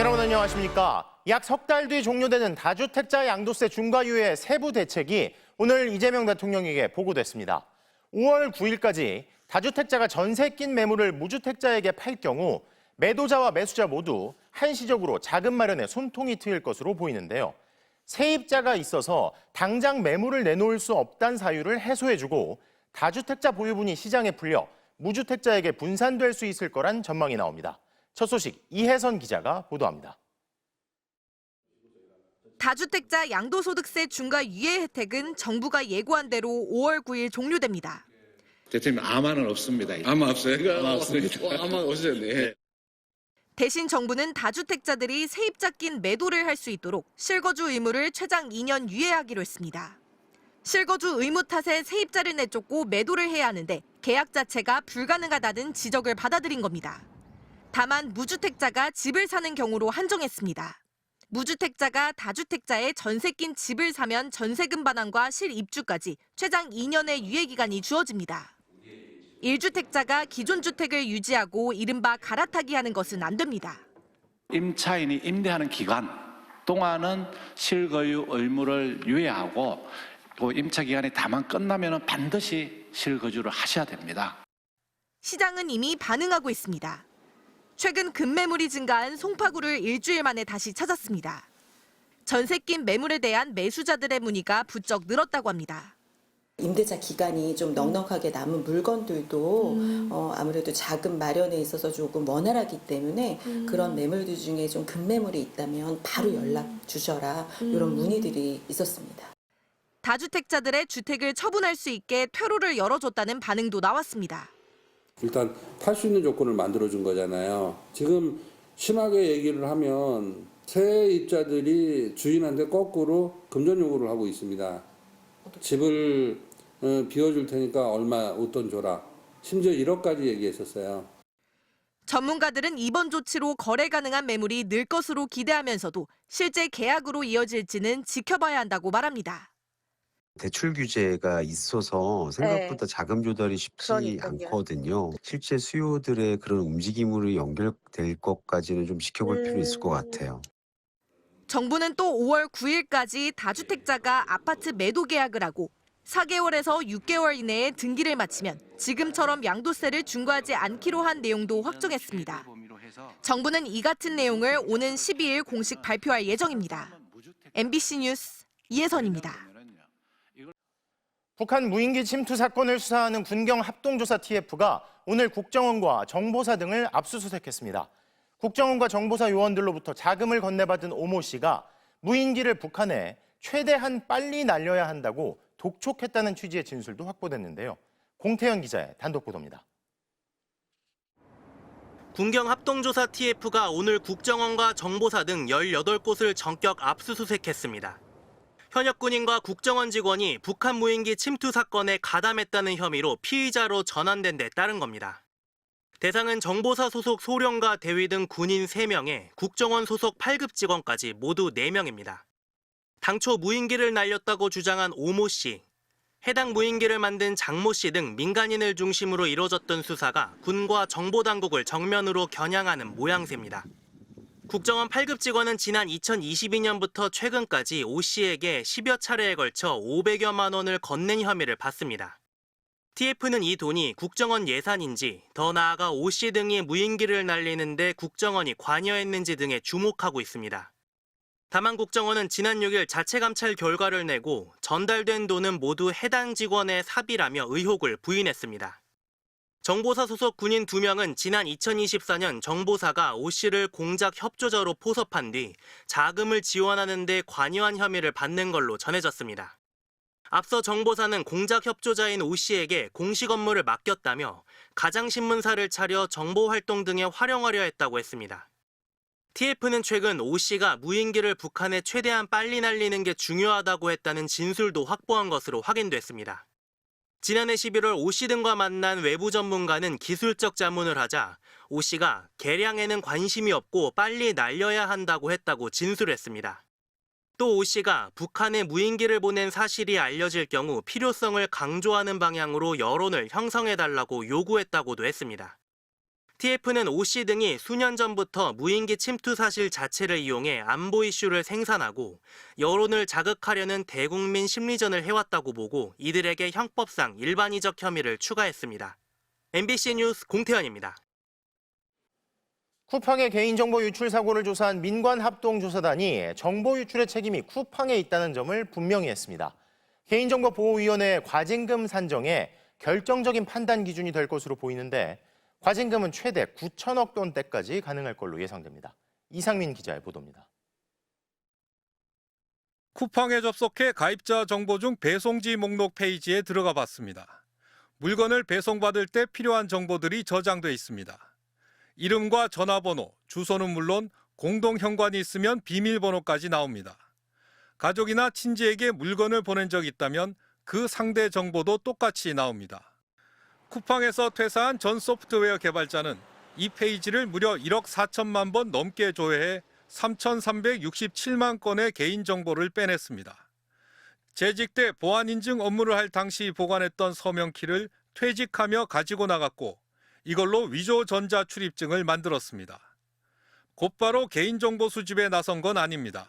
여러분 안녕하십니까? 약 석 달 뒤 종료되는 다주택자 양도세 중과유예 세부 대책이 오늘 이재명 대통령에게 보고됐습니다. 5월 9일까지 다주택자가 전세 낀 매물을 무주택자에게 팔 경우 매도자와 매수자 모두 한시적으로 자금 마련에 손통이 트일 것으로 보이는데요. 세입자가 있어서 당장 매물을 내놓을 수 없다는 사유를 해소해주고 다주택자 보유분이 시장에 풀려 무주택자에게 분산될 수 있을 거란 전망이 나옵니다. 첫 소식 이혜선 기자가 보도합니다. 다주택자 양도소득세 중과 유예 혜택은 정부가 예고한 대로 5월 9일 종료됩니다. 대통령 아마는 없습니다. 아마 없어요? 아마 없습니다. 아마 없으셨네. 대신 정부는 다주택자들이 세입자 낀 매도를 할 수 있도록 실거주 의무를 최장 2년 유예하기로 했습니다. 실거주 의무 탓에 세입자를 내쫓고 매도를 해야 하는데 계약 자체가 불가능하다는 지적을 받아들인 겁니다. 다만 무주택자가 집을 사는 경우로 한정했습니다. 무주택자가 다주택자의 전세 낀 집을 사면 전세금 반환과 실입주까지 최장 2년의 유예기간이 주어집니다. 1주택자가 기존 주택을 유지하고 이른바 갈아타기 하는 것은 안 됩니다. 임차인이 임대하는 기간 동안은 실거주 의무를 유예하고 또 임차 기간이 다만 끝나면 반드시 실거주를 하셔야 됩니다. 시장은 이미 반응하고 있습니다. 최근 급매물이 증가한 송파구를 일주일 만에 다시 찾았습니다. 전세 낀 매물에 대한 매수자들의 문의가 부쩍 늘었다고 합니다. 임대차 기간이 좀 넉넉하게 남은 물건들도 아무래도 자금 마련에 있어서 조금 원활하기 때문에 그런 매물들 중에 좀 급매물이 있다면 바로 연락 주셔라 이런 문의들이 있었습니다. 다주택자들의 주택을 처분할 수 있게 퇴로를 열어줬다는 반응도 나왔습니다. 일단 탈 수 있는 조건을 만들어준 거잖아요. 지금 심하게 얘기를 하면 세입자들이 주인한테 거꾸로 금전 요구를 하고 있습니다. 집을 비워줄 테니까 얼마 웃돈 줘라. 심지어 1억까지 얘기했었어요. 전문가들은 이번 조치로 거래 가능한 매물이 늘 것으로 기대하면서도 실제 계약으로 이어질지는 지켜봐야 한다고 말합니다. 대출 규제가 있어서 생각보다 자금 조달이 쉽지 않거든요. 실제 수요들의 그런 움직임으로 연결될 것까지는 좀 지켜볼 필요 있을 것 같아요. 정부는 또 5월 9일까지 다주택자가 아파트 매도 계약을 하고 4개월에서 6개월 이내에 등기를 마치면 지금처럼 양도세를 중과하지 않기로 한 내용도 확정했습니다. 정부는 이 같은 내용을 오는 12일 공식 발표할 예정입니다. MBC 뉴스 이혜선입니다. 북한 무인기 침투 사건을 수사하는 군경 합동조사 TF가 오늘 국정원과 정보사 등을 압수수색했습니다. 국정원과 정보사 요원들로부터 자금을 건네받은 오모 씨가 무인기를 북한에 최대한 빨리 날려야 한다고 독촉했다는 취지의 진술도 확보됐는데요. 공태현 기자의 단독 보도입니다. 군경 합동조사 TF가 오늘 국정원과 정보사 등 18곳을 전격 압수수색했습니다. 현역 군인과 국정원 직원이 북한 무인기 침투 사건에 가담했다는 혐의로 피의자로 전환된 데 따른 겁니다. 대상은 정보사 소속 소령과 대위 등 군인 3명에 국정원 소속 8급 직원까지 모두 4명입니다. 당초 무인기를 날렸다고 주장한 오모 씨, 해당 무인기를 만든 장모 씨 등 민간인을 중심으로 이뤄졌던 수사가 군과 정보당국을 정면으로 겨냥하는 모양새입니다. 국정원 8급 직원은 지난 2022년부터 최근까지 오 씨에게 10여 차례에 걸쳐 500여만 원을 건넨 혐의를 받습니다. TF는 이 돈이 국정원 예산인지 더 나아가 오 씨 등이 무인기를 날리는데 국정원이 관여했는지 등에 주목하고 있습니다. 다만 국정원은 지난 6일 자체 감찰 결과를 내고 전달된 돈은 모두 해당 직원의 사비라며 의혹을 부인했습니다. 정보사 소속 군인 2명은 지난 2024년 정보사가 오 씨를 공작 협조자로 포섭한 뒤 자금을 지원하는 데 관여한 혐의를 받는 걸로 전해졌습니다. 앞서 정보사는 공작 협조자인 오 씨에게 공식 업무를 맡겼다며 가장신문사를 차려 정보활동 등에 활용하려 했다고 했습니다. TF는 최근 오 씨가 무인기를 북한에 최대한 빨리 날리는 게 중요하다고 했다는 진술도 확보한 것으로 확인됐습니다. 지난해 11월 오 씨 등과 만난 외부 전문가는 기술적 자문을 하자 오 씨가 개량에는 관심이 없고 빨리 날려야 한다고 했다고 진술했습니다. 또 오 씨가 북한에 무인기를 보낸 사실이 알려질 경우 필요성을 강조하는 방향으로 여론을 형성해달라고 요구했다고도 했습니다. TF는 OC 등이 수년 전부터 무인기 침투 사실 자체를 이용해 안보 이슈를 생산하고 여론을 자극하려는 대국민 심리전을 해왔다고 보고 이들에게 형법상 일반이적 혐의를 추가했습니다. MBC 뉴스 공태현입니다. 쿠팡의 개인정보 유출 사고를 조사한 민관합동조사단이 정보 유출의 책임이 쿠팡에 있다는 점을 분명히 했습니다. 개인정보보호위원회의 과징금 산정에 결정적인 판단 기준이 될 것으로 보이는데 과징금은 최대 9천억 원대까지 가능할 걸로 예상됩니다. 이상민 기자의 보도입니다. 쿠팡에 접속해 가입자 정보 중 배송지 목록 페이지에 들어가 봤습니다. 물건을 배송받을 때 필요한 정보들이 저장돼 있습니다. 이름과 전화번호, 주소는 물론 공동 현관이 있으면 비밀번호까지 나옵니다. 가족이나 친지에게 물건을 보낸 적이 있다면 그 상대 정보도 똑같이 나옵니다. 쿠팡에서 퇴사한 전 소프트웨어 개발자는 이 페이지를 무려 1억 4천만 번 넘게 조회해 3,367만 건의 개인정보를 빼냈습니다. 재직 때 보안인증 업무를 할 당시 보관했던 서명키를 퇴직하며 가지고 나갔고 이걸로 위조 전자출입증을 만들었습니다. 곧바로 개인정보 수집에 나선 건 아닙니다.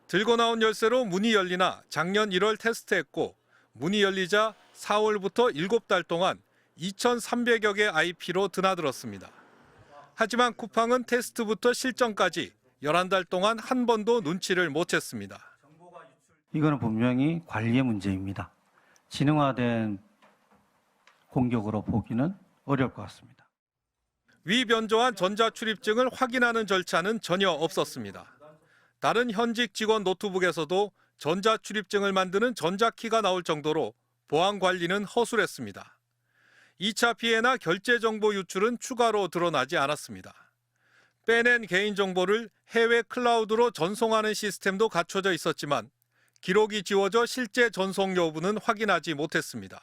들고 나온 열쇠로 문이 열리나 작년 1월 테스트했고 문이 열리자 4월부터 7달 동안 2,300여 개 IP로 드나들었습니다. 하지만 쿠팡은 테스트부터 실전까지 11달 동안 한 번도 눈치를 못 챘습니다. 이거는 분명히 관리의 문제입니다. 지능화된 공격으로 보기는 어려울 것 같습니다. 위 변조한 전자출입증을 확인하는 절차는 전혀 없었습니다. 다른 현직 직원 노트북에서도 전자출입증을 만드는 전자키가 나올 정도로 보안 관리는 허술했습니다. 2차 피해나 결제 정보 유출은 추가로 드러나지 않았습니다. 빼낸 개인정보를 해외 클라우드로 전송하는 시스템도 갖춰져 있었지만 기록이 지워져 실제 전송 여부는 확인하지 못했습니다.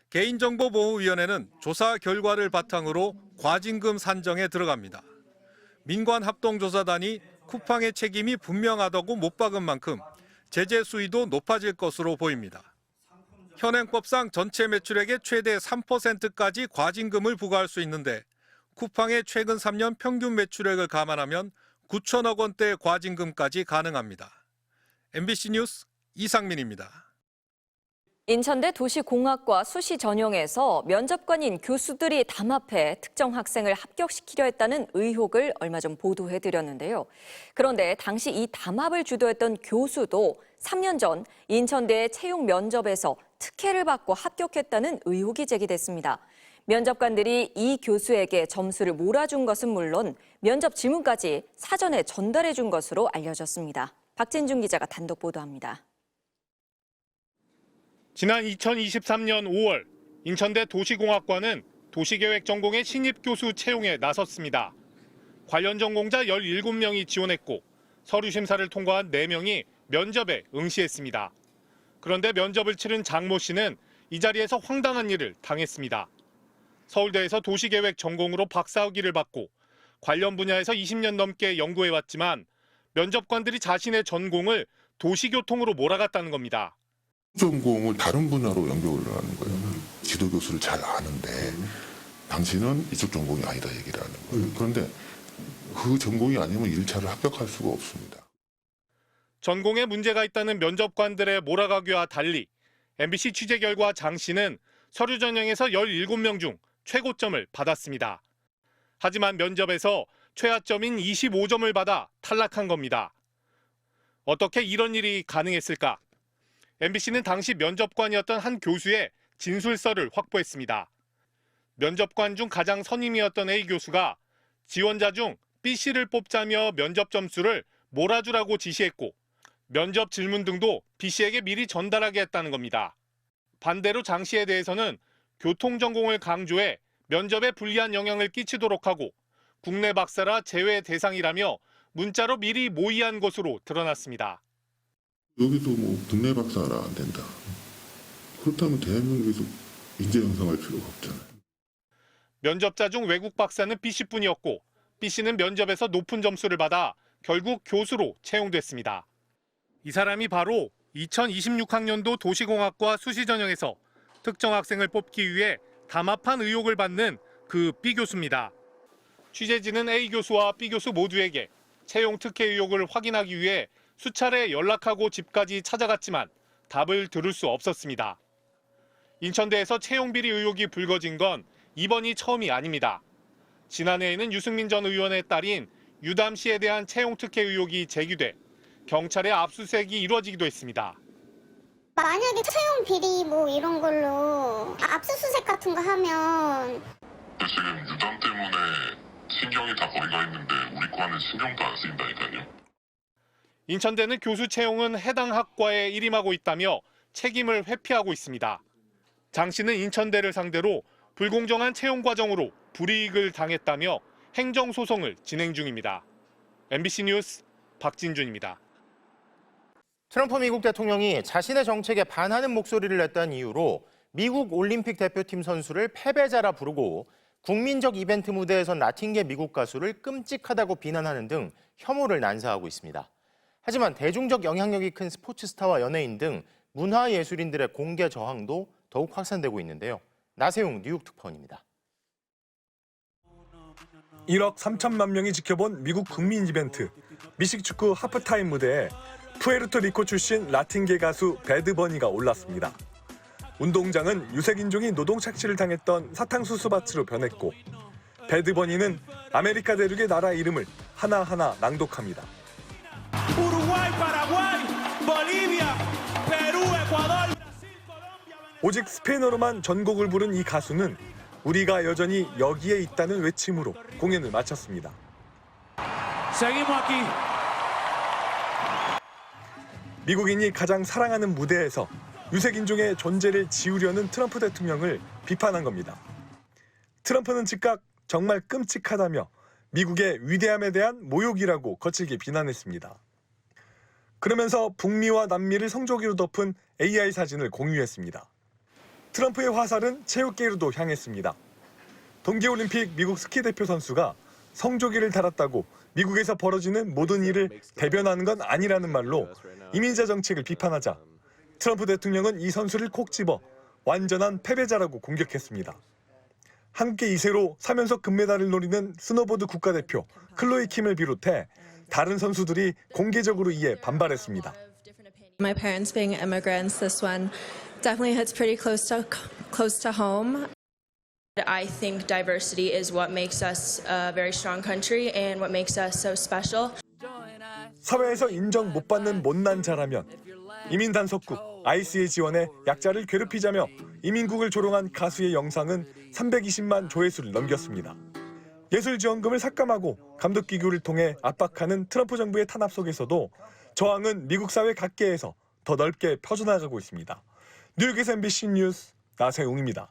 개인정보보호위원회는 조사 결과를 바탕으로 과징금 산정에 들어갑니다. 민관합동조사단이 쿠팡의 책임이 분명하다고 못 박은 만큼 제재 수위도 높아질 것으로 보입니다. 현행법상 전체 매출액의 최대 3%까지 과징금을 부과할 수 있는데 쿠팡의 최근 3년 평균 매출액을 감안하면 9천억 원대 과징금까지 가능합니다. MBC 뉴스 이상민입니다. 인천대 도시공학과 수시 전형에서 면접관인 교수들이 담합해 특정 학생을 합격시키려 했다는 의혹을 얼마 전 보도해드렸는데요. 그런데 당시 이 담합을 주도했던 교수도 3년 전 인천대의 채용 면접에서 특혜를 받고 합격했다는 의혹이 제기됐습니다. 면접관들이 이 교수에게 점수를 몰아준 것은 물론 면접 질문까지 사전에 전달해 준 것으로 알려졌습니다. 박진중 기자가 단독 보도합니다. 지난 2023년 5월 인천대 도시공학과는 도시계획 전공의 신입 교수 채용에 나섰습니다. 관련 전공자 17명이 지원했고 서류 심사를 통과한 4명이 면접에 응시했습니다. 그런데 면접을 치른 장모 씨는 이 자리에서 황당한 일을 당했습니다. 서울대에서 도시계획 전공으로 박사학위를 받고 관련 분야에서 20년 넘게 연구해왔지만 면접관들이 자신의 전공을 도시교통으로 몰아갔다는 겁니다. 전공을 다른 분야로 연결을 하는 거예요. 지도교수를 잘 아는데 당신은 이쪽 전공이 아니다 얘기를 하는 거예요. 그런데 그 전공이 아니면 1차를 합격할 수가 없습니다. 전공에 문제가 있다는 면접관들의 몰아가기와 달리 MBC 취재 결과 장 씨는 서류 전형에서 17명 중 최고점을 받았습니다. 하지만 면접에서 최하점인 25점을 받아 탈락한 겁니다. 어떻게 이런 일이 가능했을까? MBC는 당시 면접관이었던 한 교수의 진술서를 확보했습니다. 면접관 중 가장 선임이었던 A 교수가 지원자 중 B씨를 뽑자며 면접 점수를 몰아주라고 지시했고 면접 질문 등도 B씨에게 미리 전달하게 했다는 겁니다. 반대로 장 씨에 대해서는 교통 전공을 강조해 면접에 불리한 영향을 끼치도록 하고 국내 박사라 제외 대상이라며 문자로 미리 모의한 것으로 드러났습니다. 여기도 뭐 국내 박사라 안 된다. 그렇다면 대한민국에서 인재 양성할 필요가 없잖아요. 면접자 중 외국 박사는 B씨뿐이었고 B씨는 면접에서 높은 점수를 받아 결국 교수로 채용됐습니다. 이 사람이 바로 2026학년도 도시공학과 수시 전형에서 특정 학생을 뽑기 위해 담합한 의혹을 받는 그 B 교수입니다. 취재진은 A 교수와 B 교수 모두에게 채용 특혜 의혹을 확인하기 위해 수차례 연락하고 집까지 찾아갔지만 답을 들을 수 없었습니다. 인천대에서 채용 비리 의혹이 불거진 건 이번이 처음이 아닙니다. 지난해에는 유승민 전 의원의 딸인 유담 씨에 대한 채용 특혜 의혹이 제기돼 경찰의 압수수색이 이루어지기도 했습니다. 만약에 채용 비리 뭐 이런 걸로 압수수색 같은 거 하면 지금 유담 때문에 신경이 다 거기 가 있는데 우리 과는 신경도 안 쓰인다니까요. 인천대는 교수 채용은 해당 학과에 일임하고 있다며 책임을 회피하고 있습니다. 장 씨는 인천대를 상대로 불공정한 채용 과정으로 불이익을 당했다며 행정소송을 진행 중입니다. MBC 뉴스 박진준입니다. 트럼프 미국 대통령이 자신의 정책에 반하는 목소리를 냈다는 이유로 미국 올림픽 대표팀 선수를 패배자라 부르고 국민적 이벤트 무대에선 라틴계 미국 가수를 끔찍하다고 비난하는 등 혐오를 난사하고 있습니다. 하지만 대중적 영향력이 큰 스포츠 스타와 연예인 등 문화예술인들의 공개 저항도 더욱 확산되고 있는데요. 나세용 뉴욕 특파원입니다. 1억 3천만 명이 지켜본 미국 국민 이벤트 미식축구 하프타임 무대에 푸에르토리코 출신 라틴계 가수 배드버니가 올랐습니다. 운동장은 유색인종이 노동 착취를 당했던 사탕수수 밭으로 변했고 배드버니는 아메리카 대륙의 나라 이름을 하나하나 낭독합니다. 우루과이, 파라과이, 볼리비아, 페루, 에콰도르, 오직 스페인어로만 전곡을 부른 이 가수는 우리가 여전히 여기에 있다는 외침으로 공연을 마쳤습니다. 미국인이 가장 사랑하는 무대에서 유색인종의 존재를 지우려는 트럼프 대통령을 비판한 겁니다. 트럼프는 즉각 정말 끔찍하다며 미국의 위대함에 대한 모욕이라고 거칠게 비난했습니다. 그러면서 북미와 남미를 성조기로 덮은 AI 사진을 공유했습니다. 트럼프의 화살은 체육계로도 향했습니다. 동계올림픽 미국 스키 대표 선수가 성조기를 달았다고 미국에서 벌어지는 모든 일을 대변하는 건 아니라는 말로 이민자 정책을 비판하자 트럼프 대통령은 이 선수를 콕 집어 완전한 패배자라고 공격했습니다. 함께 2세로 3연속 금메달을 노리는 스노보드 국가대표 클로이 킴을 비롯해 다른 선수들이 공개적으로 이에 반발했습니다. My parents being immigrants, this one definitely hits pretty close to home. I think diversity is what makes us a very strong country and what makes us so special. 사회에서 인정 못 받는 못난 자라면 이민 단속국 ICE 지원에 약자를 괴롭히자며 이민국을 조롱한 가수의 영상은 320만 조회수를 넘겼습니다. 예술지원금을 삭감하고 감독기구를 통해 압박하는 트럼프 정부의 탄압 속에서도 저항은 미국 사회 각계에서 더 넓게 퍼져나가고 있습니다. 뉴욕에서 MBC 뉴스 나세웅입니다.